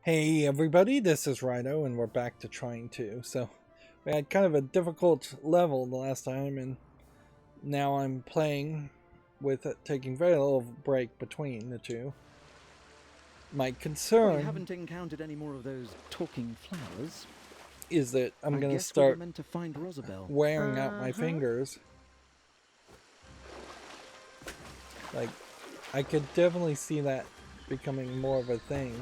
Hey everybody, this is Rhino and we're back to trying to. So we had kind of a difficult level the last time and now I'm playing with it taking very little break between the two. My concern We haven't encountered any more of those talking flowers. is that I'm I going to guess we were start meant to find Rosabelle. wearing out my fingers. Like, I could definitely see that becoming more of a thing.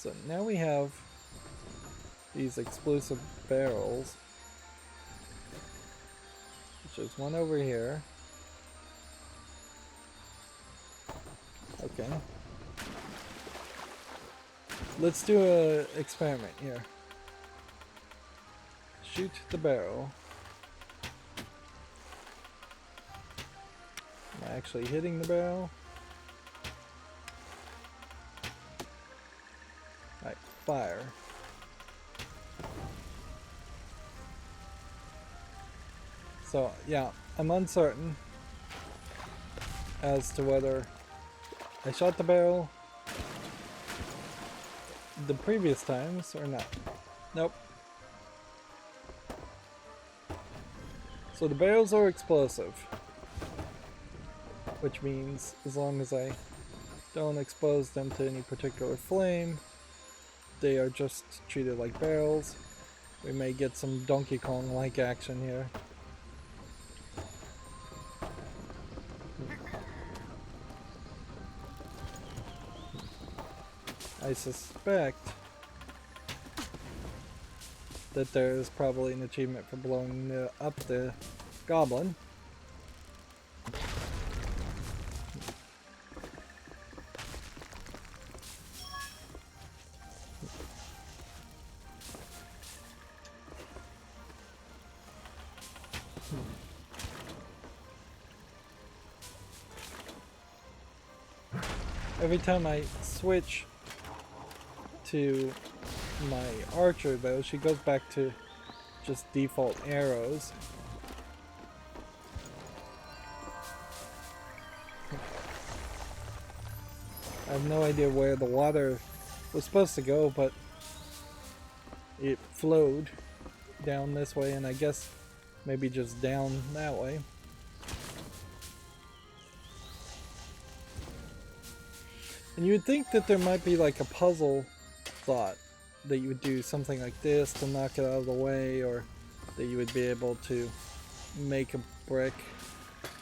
So now we have these explosive barrels. There's one over here. Okay. Let's do an experiment here. Shoot the barrel. Am I actually hitting the barrel? Alright, fire. So, yeah, I'm uncertain as to whether I shot the barrel the previous times or not. Nope. So the barrels are explosive, which means as long as I don't expose them to any particular flame, they are just treated like barrels. We may get some Donkey Kong-like action here. I suspect that there is probably an achievement for blowing up the goblin. Every time I switch to my archer though, she goes back to just default arrows. I have no idea where the water was supposed to go, but it flowed down this way, and I guess maybe just down that way. And you would think that there might be like a puzzle thought that you would do something like this to knock it out of the way, or that you would be able to make a brick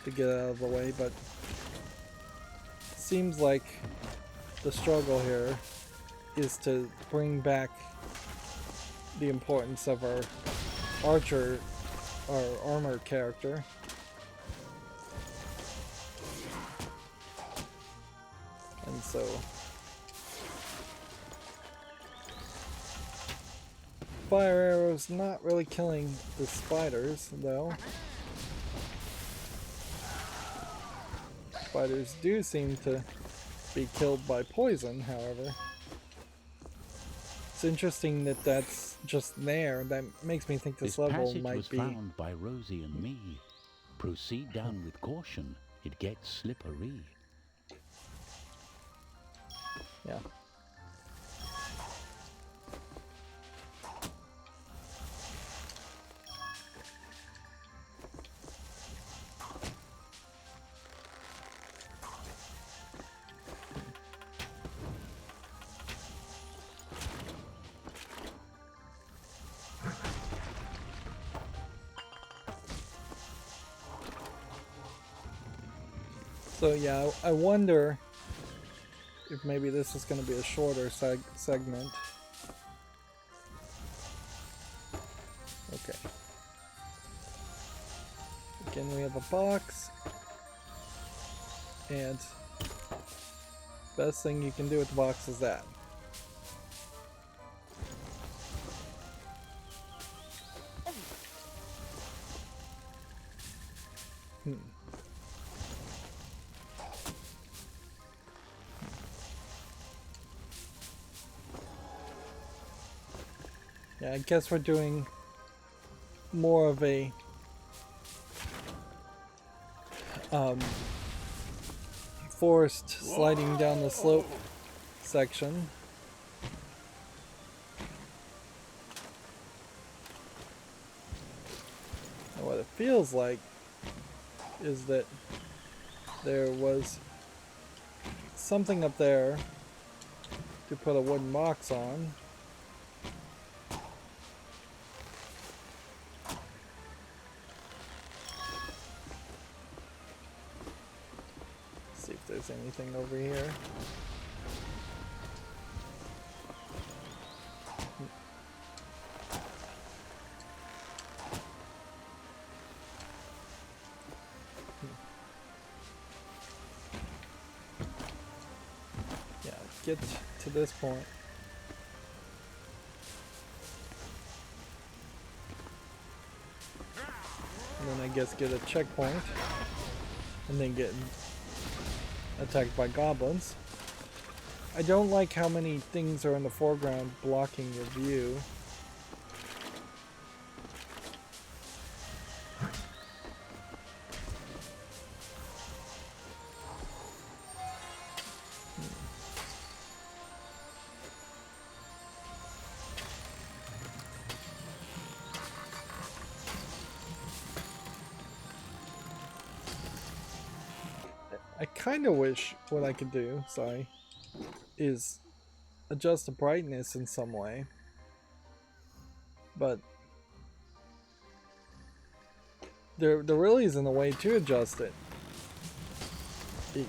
to get out of the way, but it seems like the struggle here is to bring back the importance of our archer, our armor character. And so fire arrows not really killing the spiders though. Spiders do seem to be killed by poison, however. It's interesting that that's just there. That makes me think this level passage might was be found by Rosie and me. Proceed down with caution. It gets slippery. yeah. So yeah, I wonder if maybe this is going to be a shorter segment. Okay. Again, we have a box. And best thing you can do with the box is that. Yeah, I guess we're doing more of a forced sliding down the slope section. And what it feels like is that there was something up there to put a wooden box on. See if there's anything over here. Yeah, get to this point. And then I guess get a checkpoint. And then get attacked by goblins. I don't like how many things are in the foreground blocking your view. I kind of wish what I could do, sorry, is adjust the brightness in some way. But there really isn't a way to adjust it.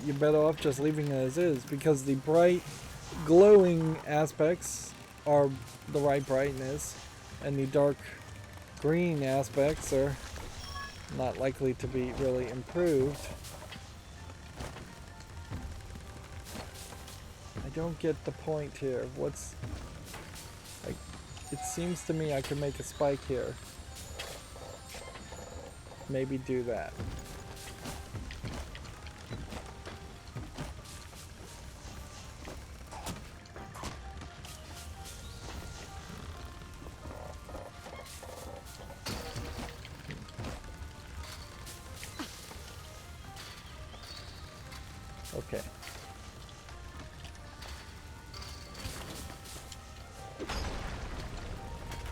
You're better off just leaving it as is, because the bright glowing aspects are the right brightness, and the dark green aspects are not likely to be really improved. I don't get the point here. What's... like, it seems to me I could make a spike here. Maybe do that. Okay.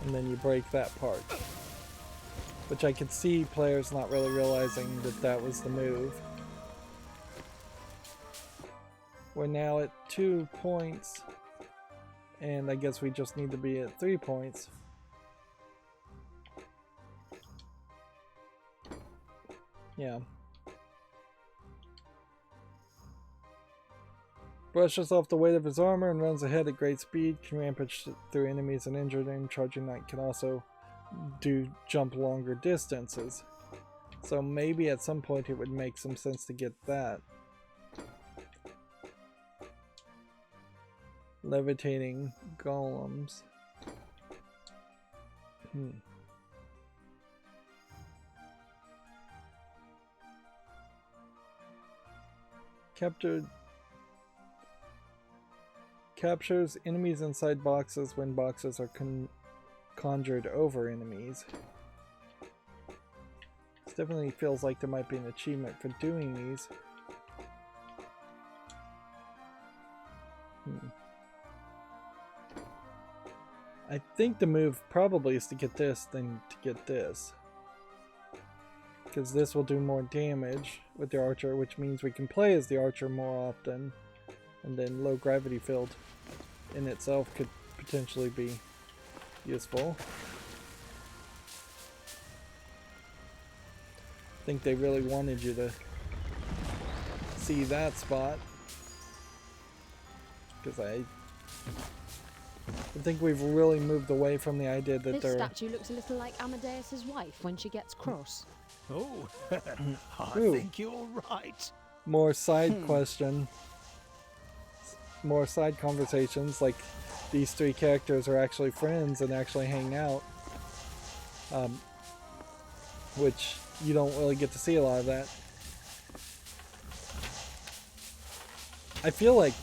And then you break that part. Which I could see players not really realizing that that was the move. We're now at 2 points. And I guess we just need to be at 3 points. Yeah. Brushes off the weight of his armor and runs ahead at great speed, can rampage through enemies and injure them. Charging Knight can also jump longer distances. So maybe at some point it would make some sense to get that. Levitating golems. Captures enemies inside boxes when boxes are conjured over enemies. This definitely feels like there might be an achievement for doing these. I think the move probably is to get this than to get this. Because this will do more damage with the archer, which means we can play as the archer more often. And then low gravity field in itself could potentially be useful. I think they really wanted you to see that spot. Because I think we've really moved away from the idea that this statue looks a little like Amadeus's wife when she gets cross. Oh, I Ooh. think you're right. more side question, more side conversations, like these three characters are actually friends and actually hang out, which you don't really get to see a lot of that. I feel like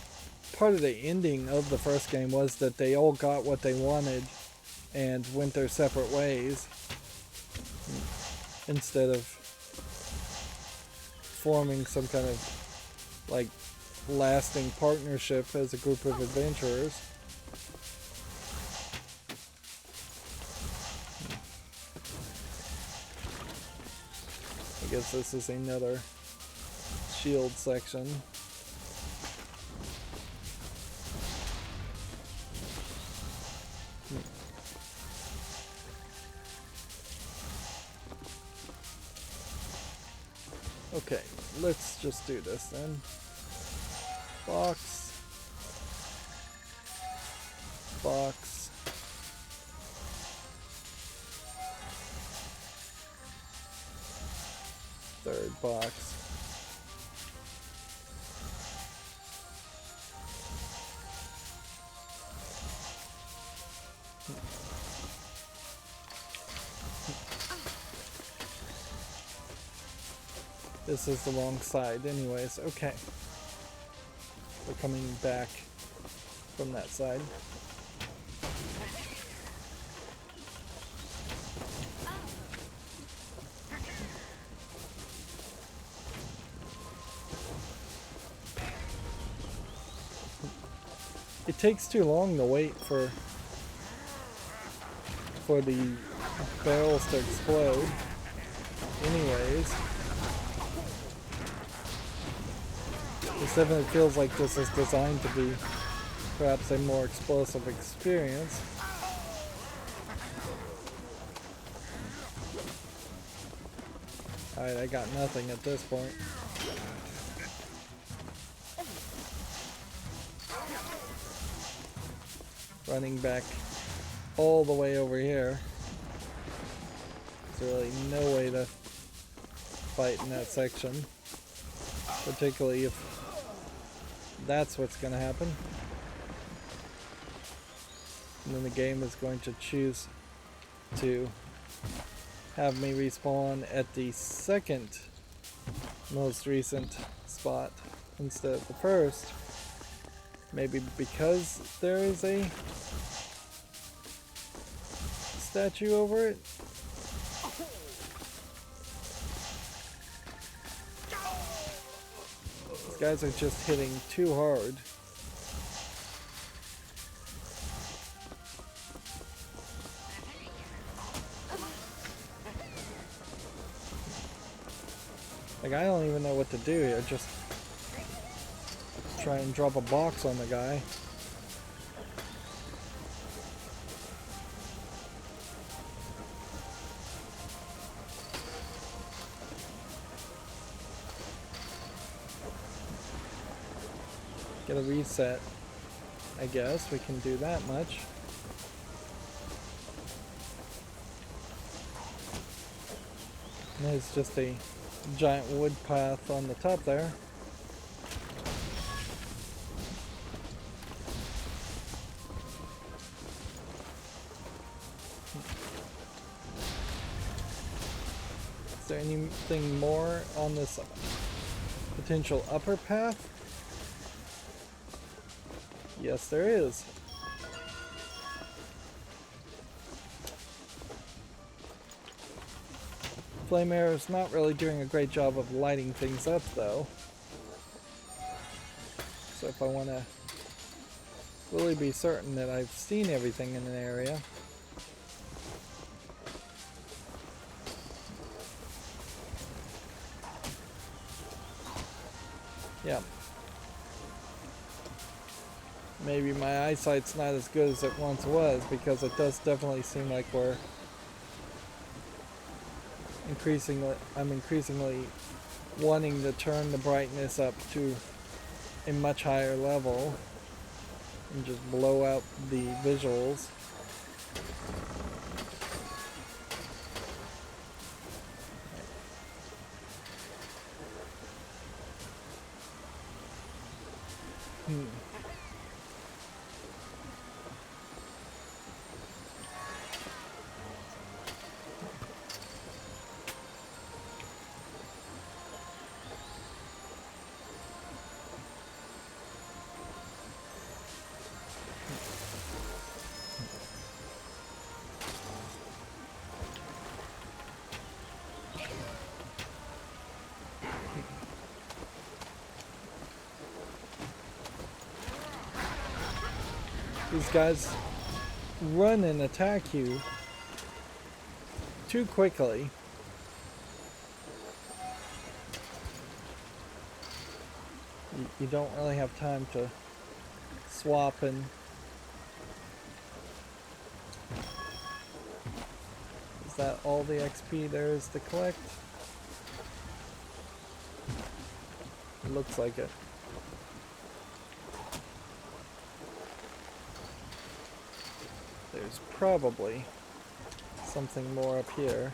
part of the ending of the first game was that they all got what they wanted and went their separate ways instead of forming some kind of like lasting partnership as a group of adventurers. I guess this is another shield section. Okay, let's just do this then. Box. Box. Third box. This is the wrong side anyways. Okay. We're coming back from that side. It takes too long to wait for the barrels to explode. Anyways. This definitely feels like this is designed to be perhaps a more explosive experience. Alright, I got nothing at this point. Running back all the way over here. There's really no way to fight in that section. Particularly if that's what's going to happen. And then the game is going to choose to have me respawn at the second most recent spot instead of the first. Maybe because there is a statue over it. These guys are just hitting too hard. Like, I don't even know what to do here. Just try and drop a box on the guy. Get a reset. I guess we can do that much. And there's just a giant wood path on the top there. Is there anything more on this potential upper path? Yes, there is. Flame Arrow is not really doing a great job of lighting things up, though. So if I want to really be certain that I've seen everything in an area, yeah. Maybe my eyesight's not as good as it once was, because it does definitely seem like I'm increasingly wanting to turn the brightness up to a much higher level and just blow out the visuals. these guys run and attack you too quickly. You don't really have time to swap and is that all the XP there is to collect? It looks like it. There's probably something more up here.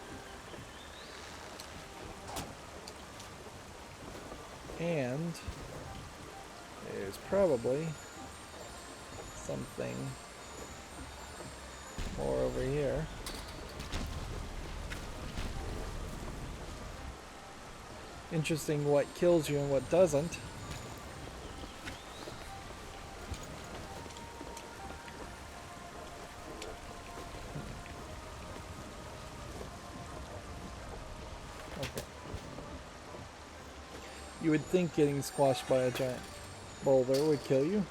And there's probably something more over here. Interesting what kills you and what doesn't. Okay. You would think getting squashed by a giant boulder would kill you.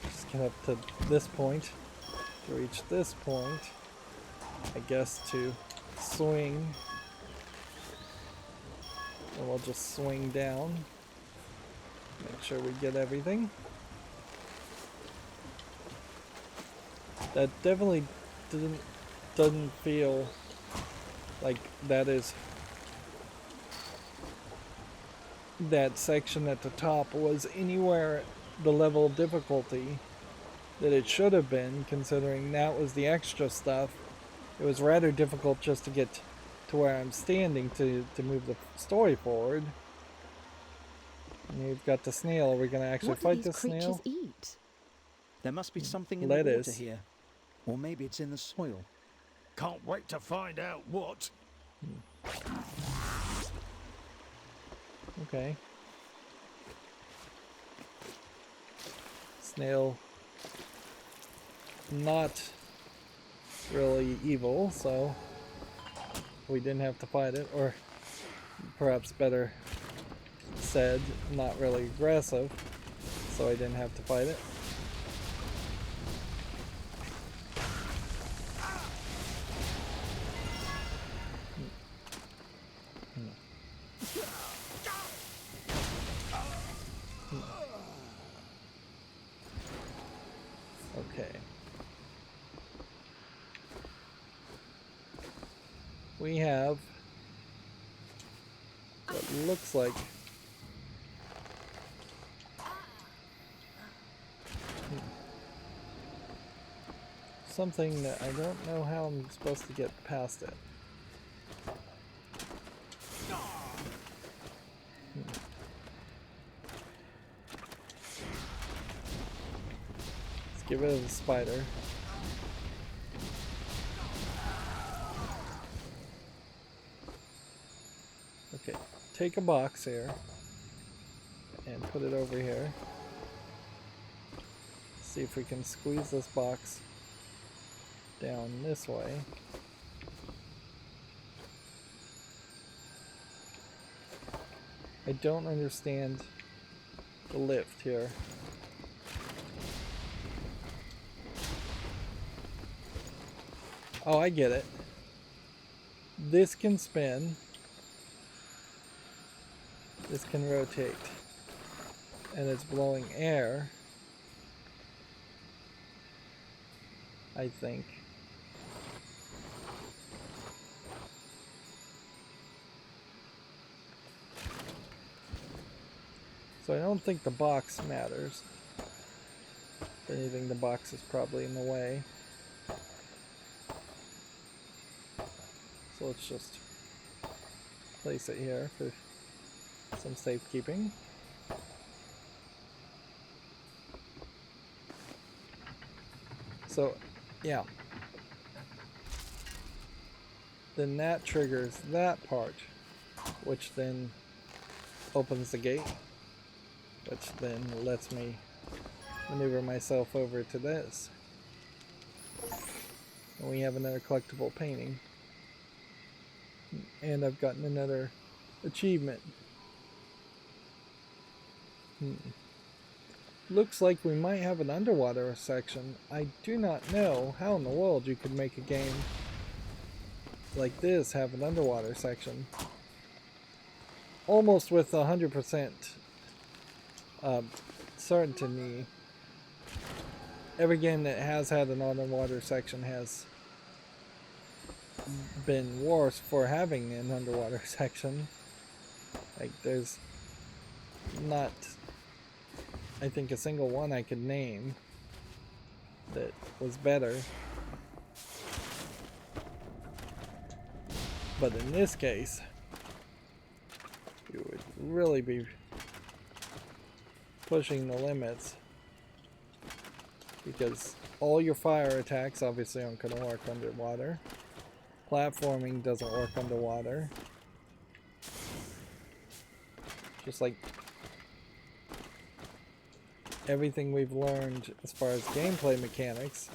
Just get up to this point to reach this point. I guess to swing. And we'll just swing down. Make sure we get everything. That definitely doesn't feel like that section at the top was anywhere the level of difficulty that it should have been, considering that was the extra stuff. It was rather difficult just to get to where I'm standing to move the story forward. And you've got the snail. Are we going to actually What do fight these the creatures snail? eat? There must be something in the water Lettuce. here. Or maybe it's in the soil. Can't wait to find out what. Okay. Snail. Not really evil, so we didn't have to fight it, or perhaps better said, not really aggressive, so I didn't have to fight it. Okay. We have what looks like something that I don't know how I'm supposed to get past it. Let's get rid of the spider. Okay, take a box here and put it over here. See if we can squeeze this box down this way. I don't understand the lift here. Oh, I get it. This can spin. This can rotate. And it's blowing air, I think. So I don't think the box matters. If anything, the box is probably in the way. So let's just place it here for some safekeeping. So, yeah. Then that triggers that part, which then opens the gate, which then lets me maneuver myself over to this. And we have another collectible painting. And I've gotten another achievement. Looks like we might have an underwater section. I do not know how in the world you could make a game like this have an underwater section. Almost with 100% certainty. Every game that has had an underwater section has been worse for having an underwater section. Like, there's not, I think, a single one I could name that was better. But in this case, you would really be pushing the limits, because all your fire attacks obviously aren't going to work underwater. Platforming doesn't work underwater. Just like everything we've learned as far as gameplay mechanics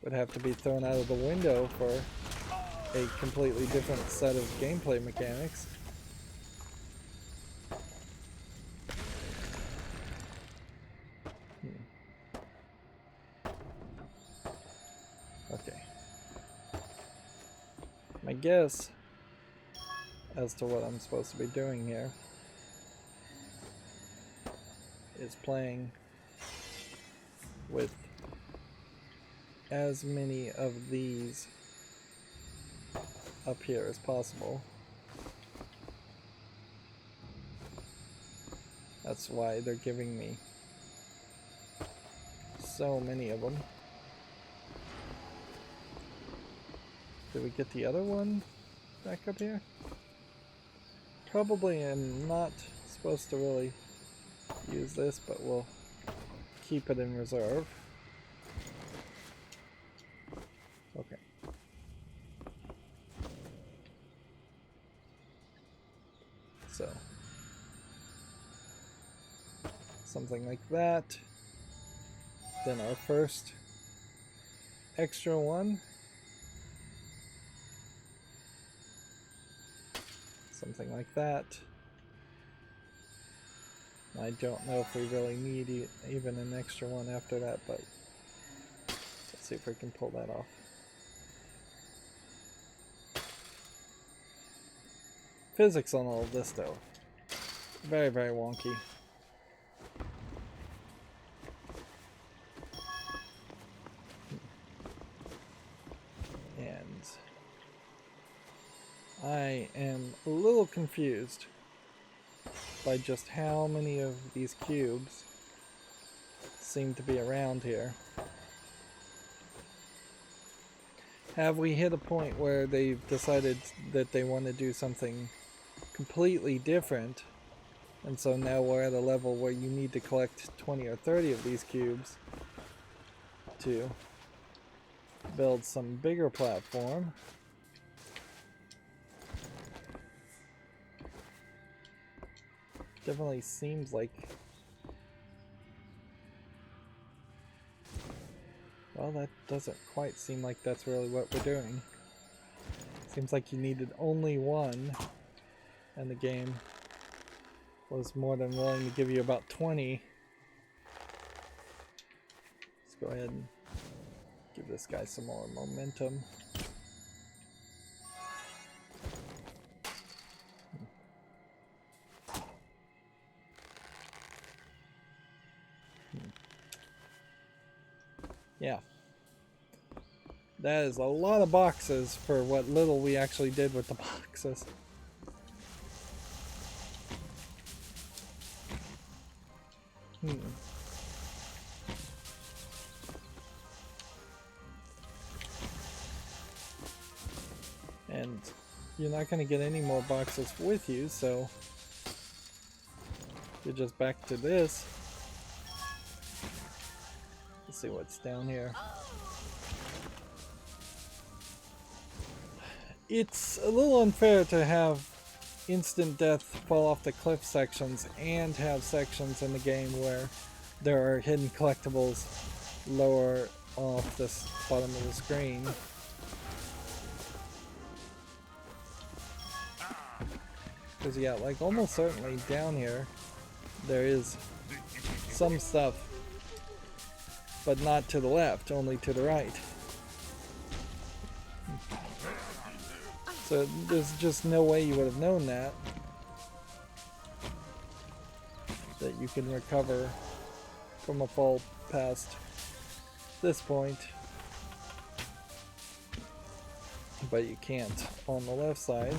would have to be thrown out of the window for a completely different set of gameplay mechanics. Okay. My guess as to what I'm supposed to be doing here is playing with as many of these up here as possible. That's why they're giving me so many of them. Did we get the other one back up here? Probably am not supposed to really use this, but we'll keep it in reserve. Okay. So, something like that. Then our first extra one. Something like that. I don't know if we really need even an extra one after that, but let's see if we can pull that off. Physics on all of this though, very, very wonky. And I am a little confused by just how many of these cubes seem to be around here. Have we hit a point where they've decided that they want to do something completely different, and so now we're at a level where you need to collect 20 or 30 of these cubes to build some bigger platform? Definitely seems like, well, that doesn't quite seem like that's really what we're doing. Seems like you needed only one, and the game was more than willing to give you about 20. Let's go ahead and give this guy some more momentum. Yeah. That is a lot of boxes for what little we actually did with the boxes. And you're not going to get any more boxes with you, so you're just back to this. Let's see what's down here. It's a little unfair to have instant death fall off the cliff sections and have sections in the game where there are hidden collectibles lower off the bottom of the screen. Because yeah, like almost certainly down here there is some stuff, but not to the left, only to the right. So there's just no way you would have known that you can recover from a fall past this point, but you can't on the left side.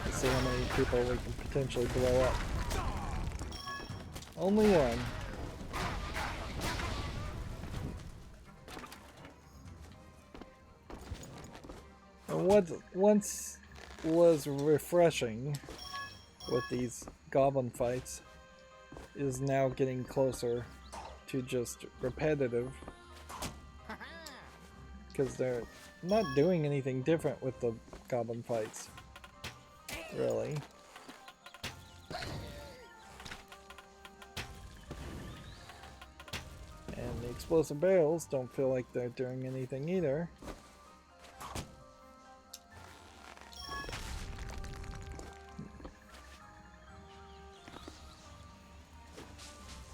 Let's see how many people we can potentially blow up. Only one. And what once was refreshing with these goblin fights is now getting closer to just repetitive, because they're not doing anything different with the goblin fights, really. And the explosive barrels don't feel like they're doing anything either.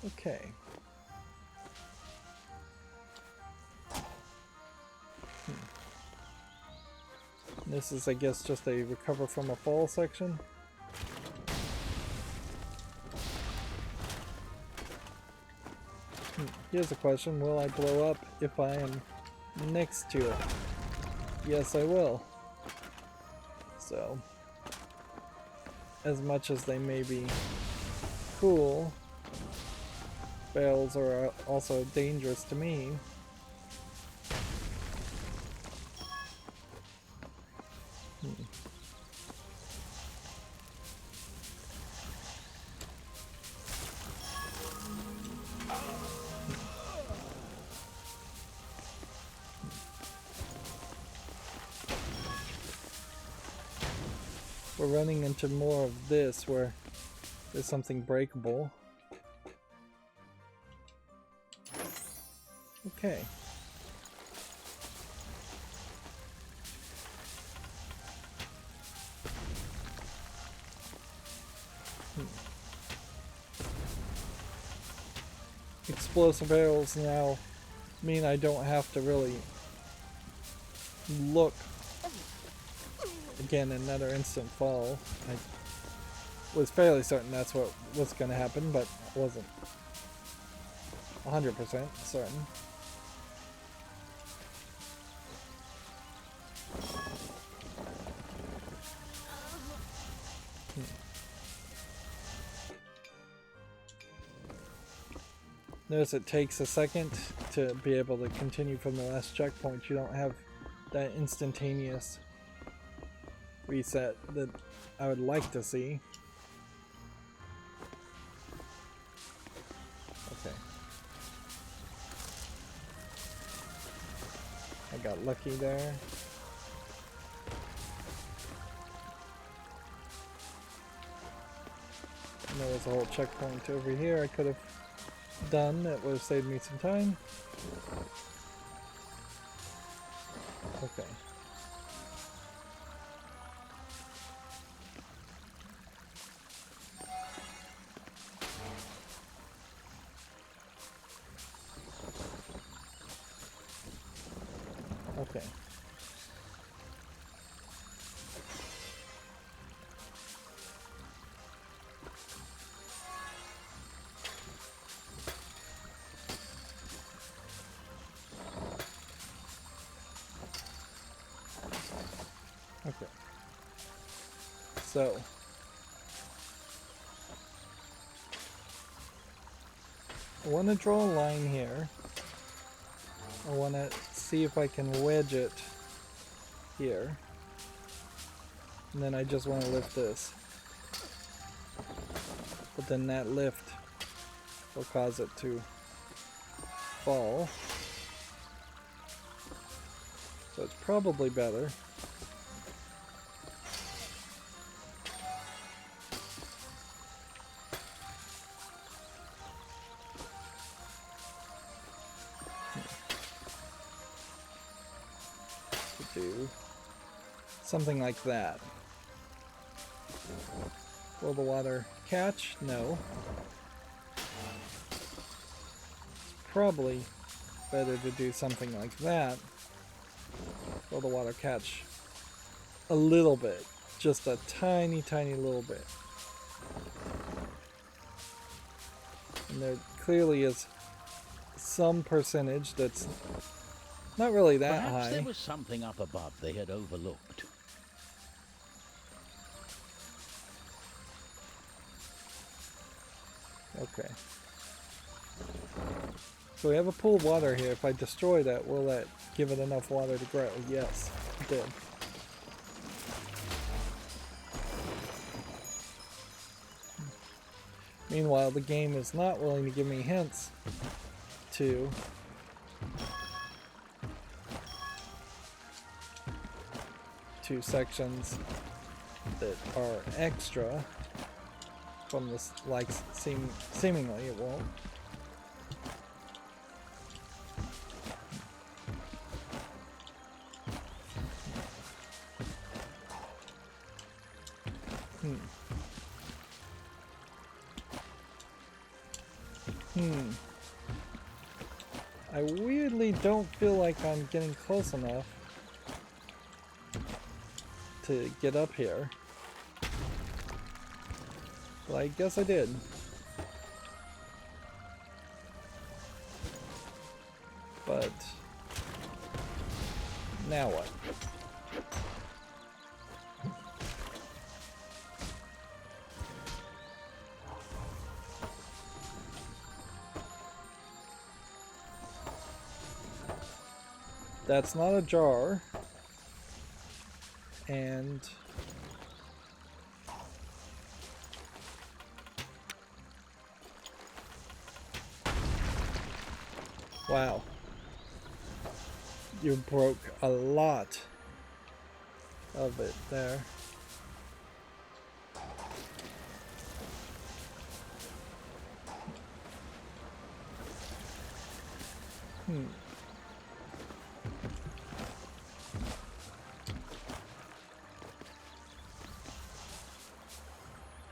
Okay. This is, I guess, just a recover from a fall section. Here's a question: will I blow up if I am next to it? Yes, I will. So, as much as they may be cool, barrels are also dangerous to me. We're running into more of this where there's something breakable. Okay. Explosive arrows now mean I don't have to really look. Again, another instant fall. I was fairly certain that's what was going to happen, but I wasn't 100% certain. Notice it takes a second to be able to continue from the last checkpoint. You don't have that instantaneous reset that I would like to see. Okay. I got lucky there. And there was a whole checkpoint over here I could have done that would have saved me some time. Okay. Okay. Okay. So I want to draw a line here. I want to see if I can wedge it here. And then I just want to lift this. But then that lift will cause it to fall. So it's probably better to do something like that. Will the water catch? No. It's probably better to do something like that. Will the water catch? A little bit. Just a tiny, tiny little bit. And there clearly is some percentage that's not really that Perhaps high. there was something up above they had overlooked. Okay. So we have a pool of water here. If I destroy that, will that give it enough water to grow? Yes, it did. Meanwhile, the game is not willing to give me hints to sections that are extra from this, like seemingly it won't. I weirdly don't feel like I'm getting close enough to get up here. But I guess I did. But now what? That's not a jar. And wow. You broke a lot of it there.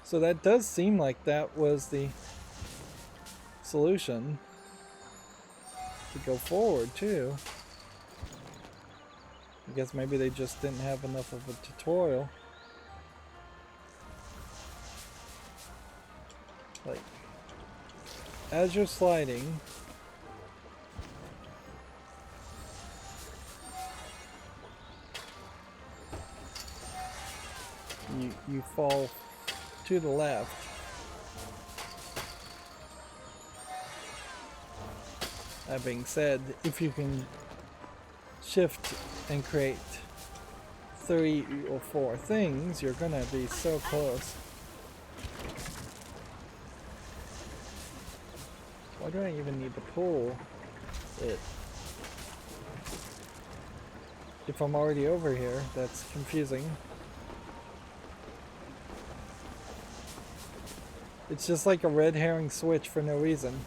So that does seem like that was the solution to go forward too. I guess maybe they just didn't have enough of a tutorial. Like, as you're sliding, you fall to the left. That being said, if you can shift and create 3 or 4 things, you're gonna be so close. Why do I even need to pull it? If I'm already over here, that's confusing. It's just like a red herring switch for no reason.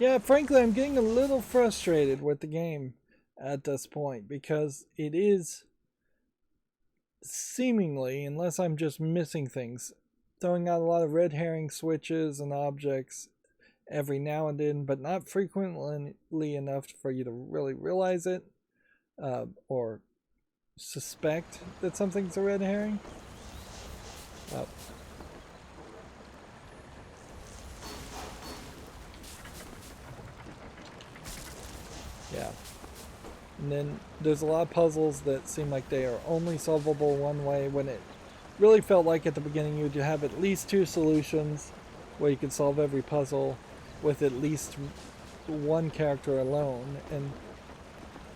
Yeah, frankly, I'm getting a little frustrated with the game at this point because it is seemingly, unless I'm just missing things, throwing out a lot of red herring switches and objects every now and then, but not frequently enough for you to really realize it or suspect that something's a red herring. Oh. Yeah. And then there's a lot of puzzles that seem like they are only solvable one way, when it really felt like at the beginning you'd have at least 2 solutions where you could solve every puzzle with at least one character alone. And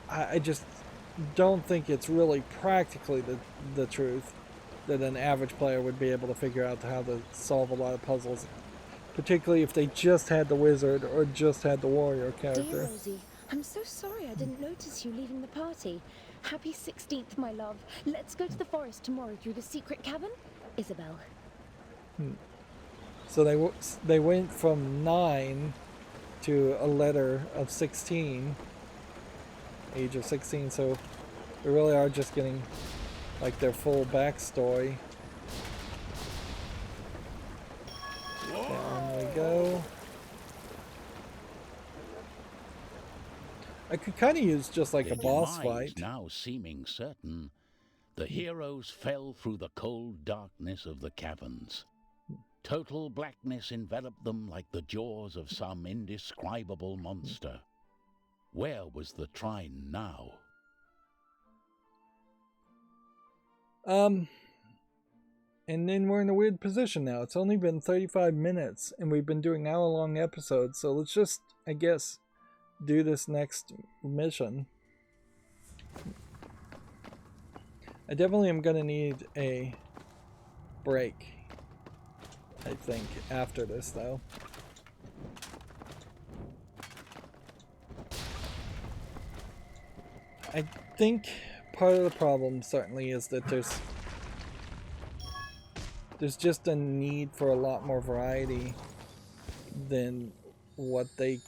I just don't think it's really practically the truth that an average player would be able to figure out how to solve a lot of puzzles, particularly if they just had the wizard or just had the warrior character. Dear Rosie, I'm so sorry I didn't notice you leaving the party. Happy 16th, my love. Let's go to the forest tomorrow through the secret cabin. Isabel. So they went from 9 to a letter of 16 age of 16, so we really are just getting like their full backstory. Down we go. I could kind of use just like Their a boss demise fight. now seeming certain, the heroes fell through the cold darkness of the caverns. Total blackness enveloped them like the jaws of some indescribable monster. Where was the Trine now? And then we're in a weird position now. It's only been 35 minutes, and we've been doing hour-long episodes, so let's just, I guess, do this next mission. I definitely am going to need a break, I think, after this, though. I think part of the problem, certainly, is that there's just a need for a lot more variety than what the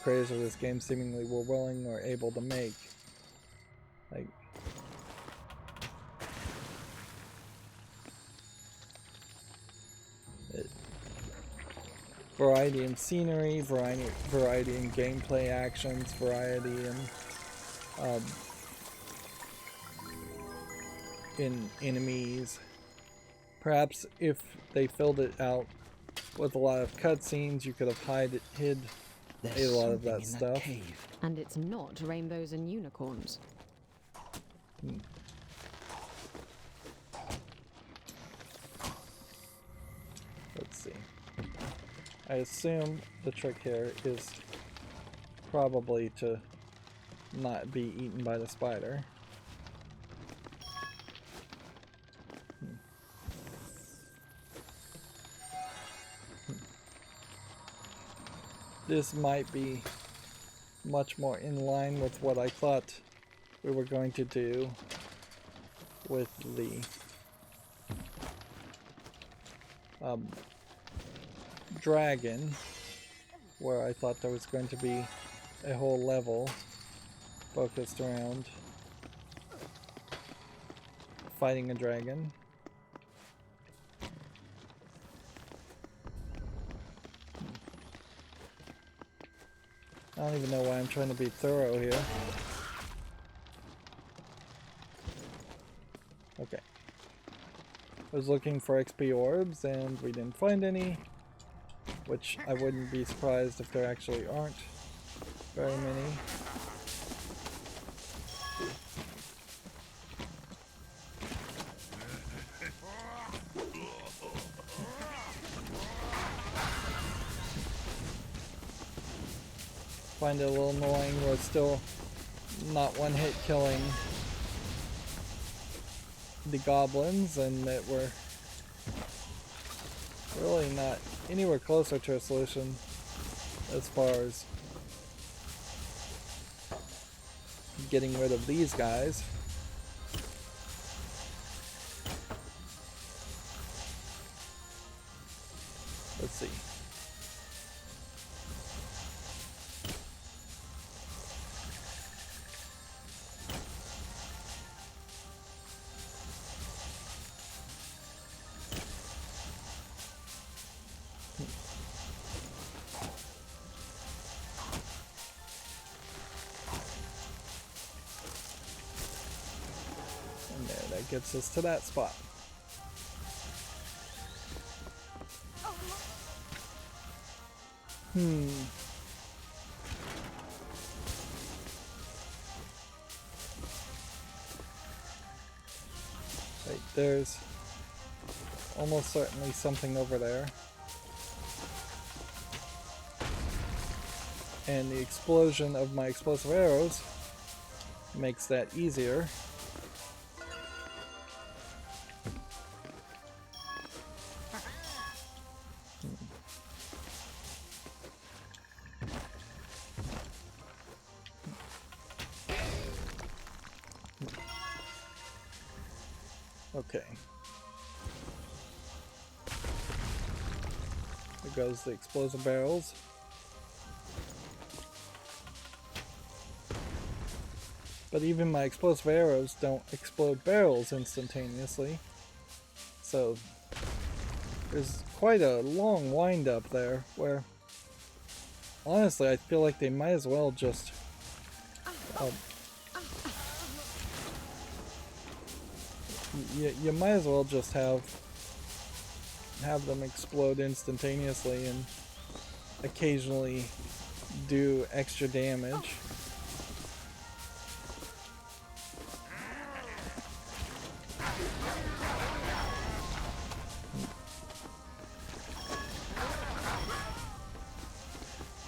creators of this game seemingly were willing or able to make. Like, variety in scenery, variety in gameplay actions, variety in enemies. Perhaps if they filled it out with a lot of cutscenes, you could have hid a lot of that stuff. And it's not rainbows and unicorns. Let's see. I assume the trick here is probably to not be eaten by the spider. This might be much more in line with what I thought we were going to do with the dragon, where I thought there was going to be a whole level focused around fighting a dragon. I don't even know why I'm trying to be thorough here. Okay. I was looking for XP orbs and we didn't find any, which I wouldn't be surprised if there actually aren't very many. Find it a little annoying. We're still not one-hit killing the goblins, and that we're really not anywhere closer to a solution as far as getting rid of these guys. Let's see. That gets us to that spot. Wait, there's almost certainly something over there. And the explosion of my explosive arrows makes that easier. Okay. There goes the explosive barrels. But even my explosive arrows don't explode barrels instantaneously. So there's quite a long wind up there where honestly I feel like they might as well just you might as well just have them explode instantaneously and occasionally do extra damage.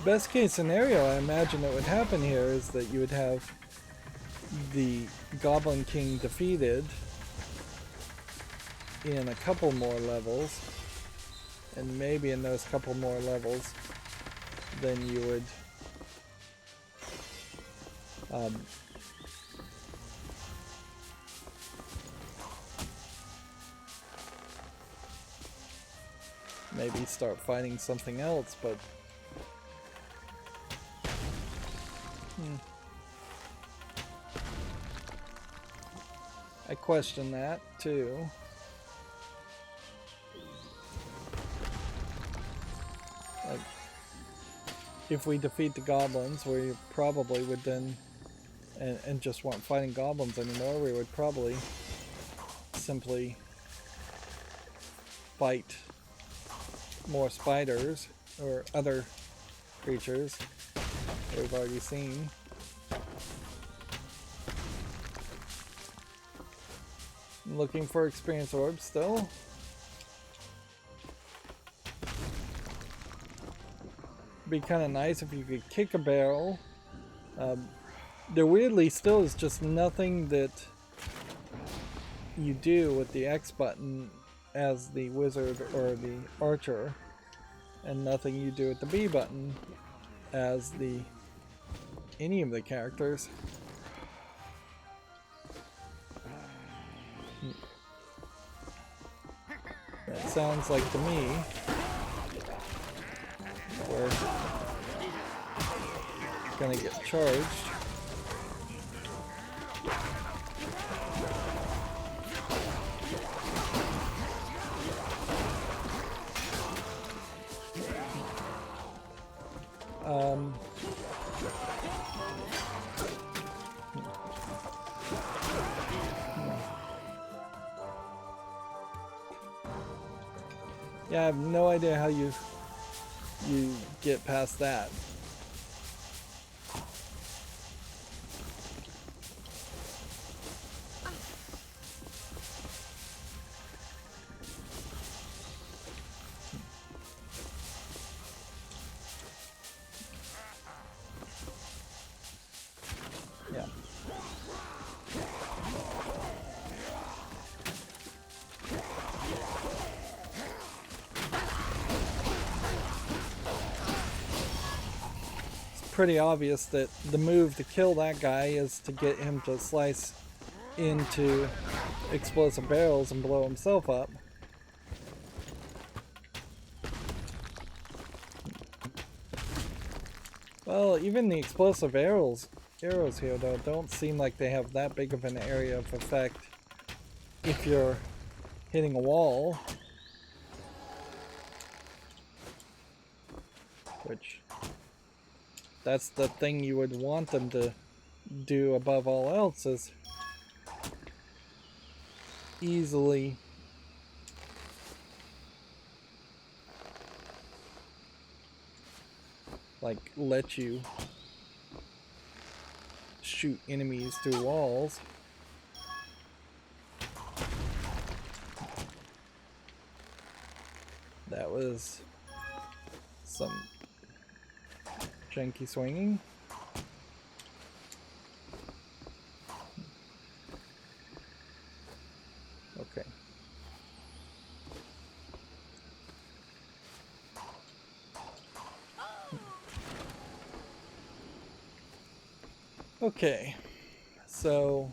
Best case scenario, I imagine that would happen here is that you would have the Goblin King defeated in a couple more levels, and maybe in those couple more levels then you would maybe start fighting something else, but I question that too. Like, if we defeat the goblins, we probably would then, and just weren't fighting goblins anymore, we would probably simply fight more spiders or other creatures that we've already seen. I'm looking for experience orbs still. Be kind of nice if you could kick a barrel. There weirdly still is just nothing that you do with the X button as the wizard or the archer, and nothing you do with the B button as any of the characters. That sounds like to me we're gonna get charged. Yeah, I have no idea how you get past that. Yeah. Pretty obvious that the move to kill that guy is to get him to slice into explosive barrels and blow himself up. Well, even the explosive arrows here though don't seem like they have that big of an area of effect if you're hitting a wall, which that's the thing you would want them to do above all else, is easily like let you shoot enemies through walls. That was some janky swinging. Okay. Okay. So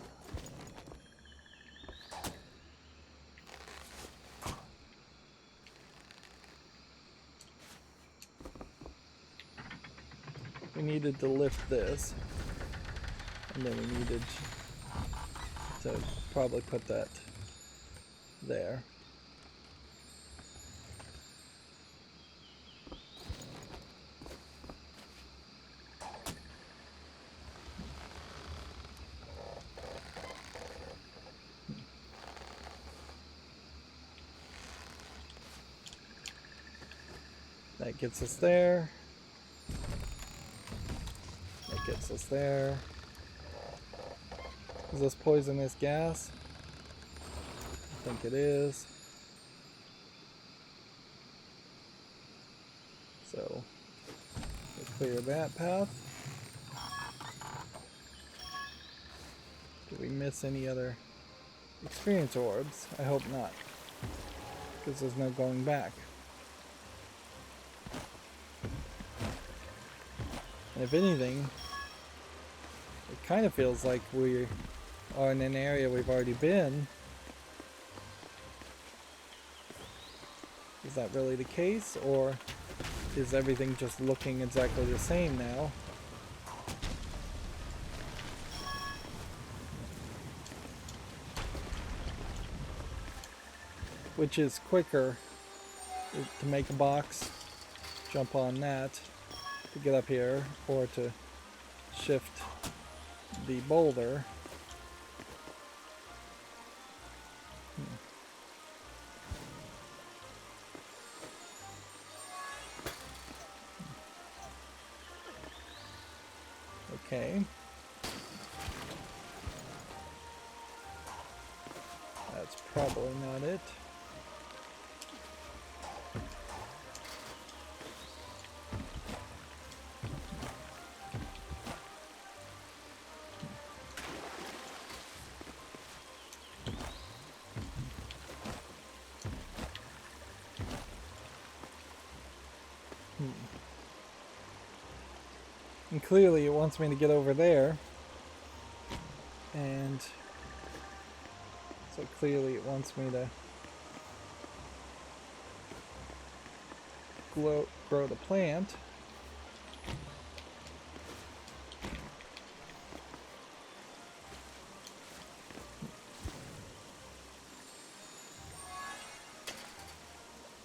we needed to lift this. And then we needed to probably put that there. That gets us there. That gets us there. Is this poisonous gas? I think it is. So, we'll clear that path. Did we miss any other experience orbs? I hope not. Because there's no going back. And if anything, it kind of feels like we are in an area we've already been. Is that really the case, or is everything just looking exactly the same now? Which is quicker, to make a box, jump on that to get up here, or to shift the boulder. Okay. That's probably not it. And clearly it wants me to get over there. And so clearly it wants me to grow the plant.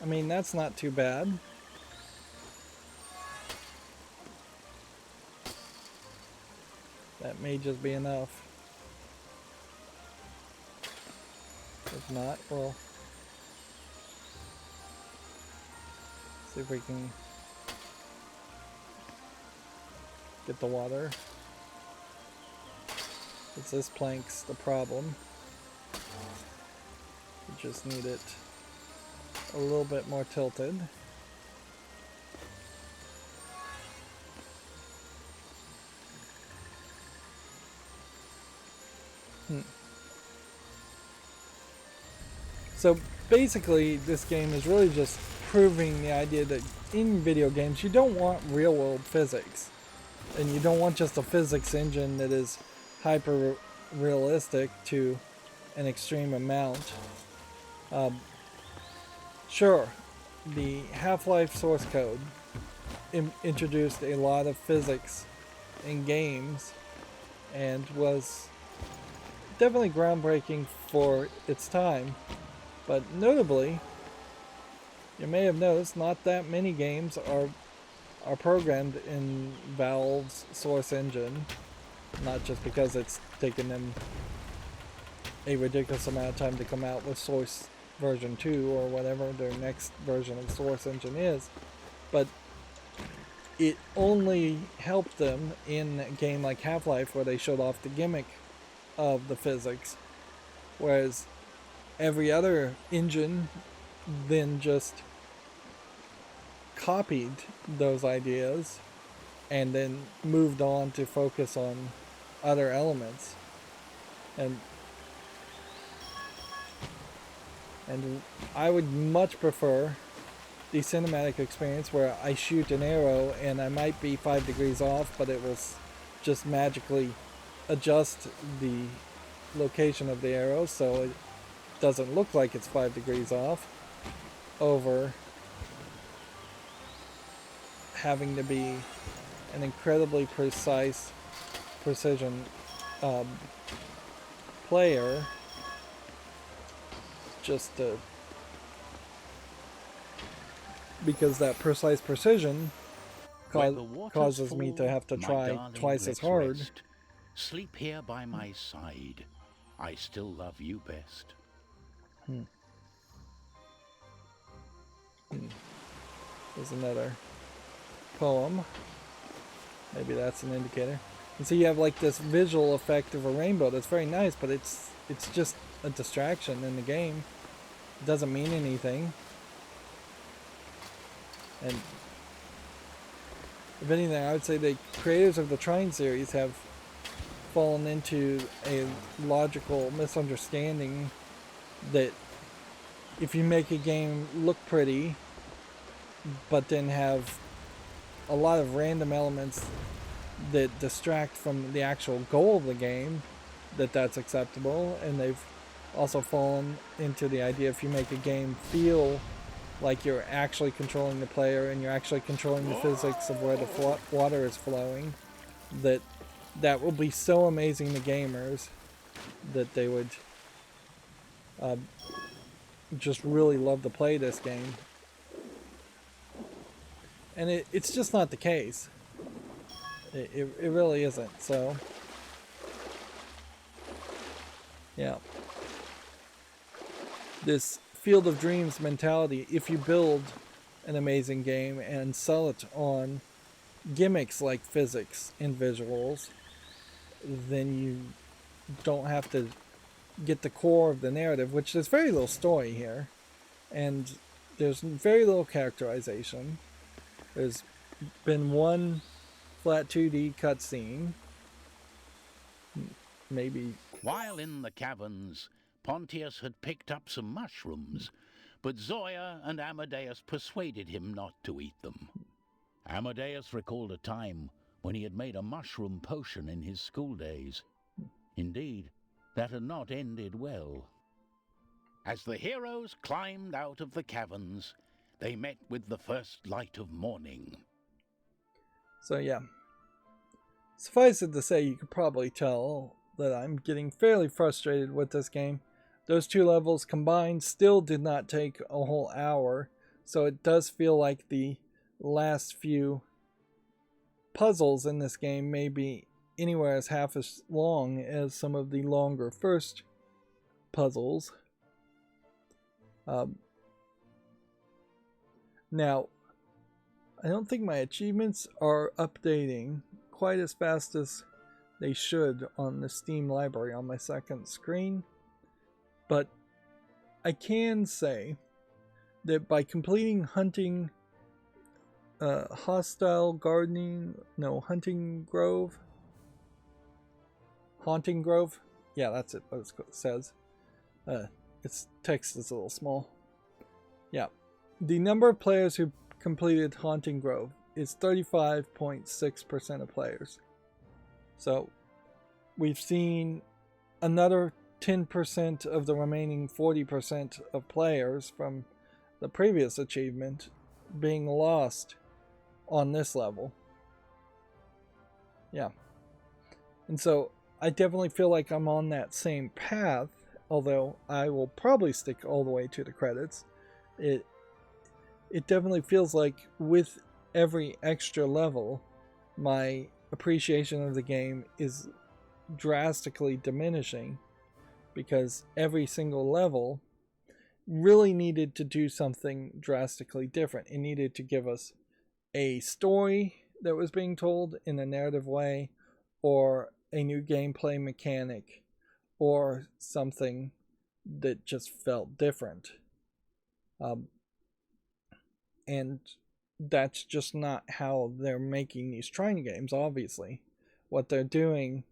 I mean, that's not too bad. That may just be enough. If not, well, see if we can get the water. Because this plank's the problem. We just need it a little bit more tilted. So basically this game is really just proving the idea that in video games you don't want real world physics, and you don't want just a physics engine that is hyper realistic to an extreme amount. Sure, the Half-Life source code introduced a lot of physics in games and was definitely groundbreaking for its time. But notably, you may have noticed not that many games are programmed in Valve's source engine. Not just because it's taken them a ridiculous amount of time to come out with Source version 2 or whatever their next version of Source engine is, but it only helped them in a game like Half-Life where they showed off the gimmick of the physics, whereas every other engine then just copied those ideas and then moved on to focus on other elements. And I would much prefer the cinematic experience where I shoot an arrow and I might be 5 degrees off, but it will just magically adjust the location of the arrow so it doesn't look like it's 5 degrees off, over having to be an incredibly precision player just to, because that precise precision Where the waters causes me fall, to have to my try darling, twice as let's hard. rest. Sleep here by my side. I still love you best. There's another poem. Maybe that's an indicator. And so you have like this visual effect of a rainbow that's very nice, but it's just a distraction in the game. It doesn't mean anything. And if anything, I would say the creators of the Trine series have fallen into a logical misunderstanding that if you make a game look pretty, but then have a lot of random elements that distract from the actual goal of the game, that's acceptable. And they've also fallen into the idea if you make a game feel like you're actually controlling the player and you're actually controlling the physics of where the water is flowing, that will be so amazing to gamers that they would just really love to play this game. And it's just not the case. It really isn't. So, yeah. This Field of Dreams mentality, if you build an amazing game and sell it on gimmicks like physics and visuals, then you don't have to get the core of the narrative, which there's very little story here. And there's very little characterization. There's been one flat 2D cutscene. Maybe. While in the caverns, Pontius had picked up some mushrooms, but Zoya and Amadeus persuaded him not to eat them. Amadeus recalled a time when he had made a mushroom potion in his school days. Indeed, that had not ended well. As the heroes climbed out of the caverns, they met with the first light of morning. So yeah. Suffice it to say, you could probably tell that I'm getting fairly frustrated with this game. Those two levels combined still did not take a whole hour, so it does feel like the last few puzzles in this game may be anywhere as half as long as some of the longer first puzzles. Now, I don't think my achievements are updating quite as fast as they should on the Steam library on my second screen, but I can say that by completing Hunting Haunting Grove, yeah, that's it, what it says. Its text is a little small. Yeah, the number of players who completed Haunting Grove is 35.6% of players. So we've seen another 10% of the remaining 40% of players from the previous achievement being lost on this level. Yeah. And so I definitely feel like I'm on that same path, although I will probably stick all the way to the credits. It definitely feels like with every extra level, my appreciation of the game is drastically diminishing, because every single level really needed to do something drastically different. It needed to give us a story that was being told in a narrative way, or a new gameplay mechanic, or something that just felt different. And that's just not how they're making these Trine games, obviously. What they're doing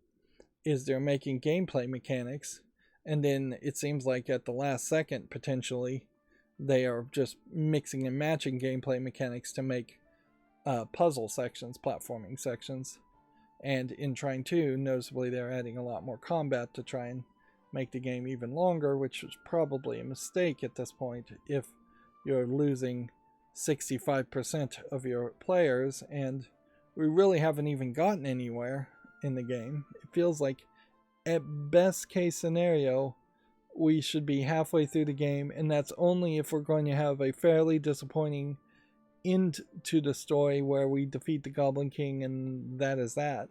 is they're making gameplay mechanics, and then it seems like at the last second, potentially, they are just mixing and matching gameplay mechanics to make puzzle sections, platforming sections. And in Trine 2, noticeably, they're adding a lot more combat to try and make the game even longer, which was probably a mistake at this point if you're losing 65% of your players, and we really haven't even gotten anywhere in the game. It feels like at best case scenario, we should be halfway through the game, and that's only if we're going to have a fairly disappointing end to the story where we defeat the Goblin King and that is that.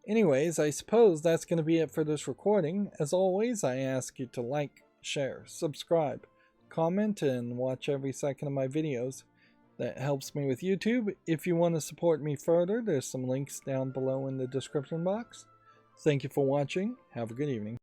Anyways, I suppose that's going to be it for this recording. As always, I ask you to like, share, subscribe, comment, and watch every second of my videos. That helps me with YouTube. If you want to support me further, there's some links down below in the description box. Thank you for watching. Have a good evening.